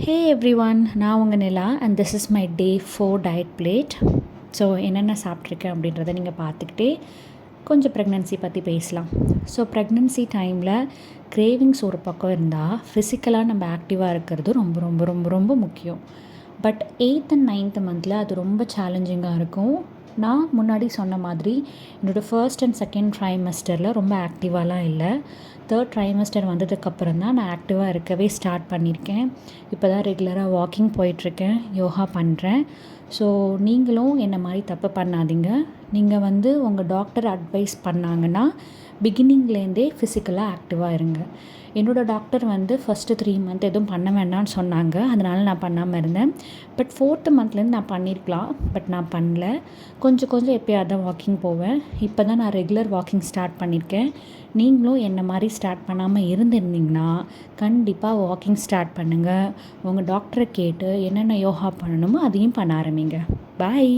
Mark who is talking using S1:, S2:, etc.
S1: ஹே every one, நான் உங்கள் Nila and this is my day 4 diet plate. So என்னென்ன சாப்பிட்ருக்கேன் அப்படின்றத நீங்கள் பார்த்துக்கிட்டே கொஞ்சம் ப்ரெக்னென்சி பற்றி பேசலாம். ஸோ ப்ரெக்னென்சி டைமில் கிரேவிங்ஸ் ஒரு பக்கம் இருந்தால் ஃபிசிக்கலாக நம்ம ஆக்டிவாக இருக்கிறது ரொம்ப ரொம்ப ரொம்ப ரொம்ப முக்கியம். பட் 8th and 9th மந்தில் அது ரொம்ப சேலஞ்சிங்காக இருக்கும். நான் முன்னாடி சொன்ன மாதிரி என்னோடய ஃபர்ஸ்ட் அண்ட் செகண்ட் ட்ரைமஸ்டரில் ரொம்ப ஆக்டிவாலாம் இல்லை. தேர்ட் ட்ரைமஸ்டர் வந்ததுக்கப்புறம் தான் நான் ஆக்டிவாக இருக்கவே ஸ்டார்ட் பண்ணியிருக்கேன். இப்போ தான் ரெகுலராக வாக்கிங் போயிட்டுருக்கேன், யோகா பண்ணுறேன். ஸோ நீங்களும் என்ன மாதிரி தப்பு பண்ணாதீங்க. நீங்கள் உங்கள் டாக்டர் அட்வைஸ் பண்ணாங்கன்னா பிகினிங்லேருந்தே ஃபிசிக்கலாக ஆக்டிவாக இருங்க. என்னோடய டாக்டர் ஃபஸ்ட்டு 3 மந்த் எதுவும் பண்ண வேண்டாம்னு சொன்னாங்க. அதனால் நான் பண்ணாமல் இருந்தேன். பட் 4th மந்த்லேருந்து நான் பண்ணியிருக்கலாம், பட் நான் பண்ணல. கொஞ்சம் எப்போயாவது தான் வாக்கிங் போவேன். இப்போ தான் நான் ரெகுலர் வாக்கிங் ஸ்டார்ட் பண்ணியிருக்கேன். நீங்களும் என்ன மாதிரி ஸ்டார்ட் பண்ணாமல் இருந்திருந்தீங்கன்னா கண்டிப்பாக வாக்கிங் ஸ்டார்ட் பண்ணுங்கள். உங்கள் டாக்டரை கேட்டு என்னென்ன யோகா பண்ணணுமோ அதையும் பண்ண ஆரம்பிங்க. பாய்.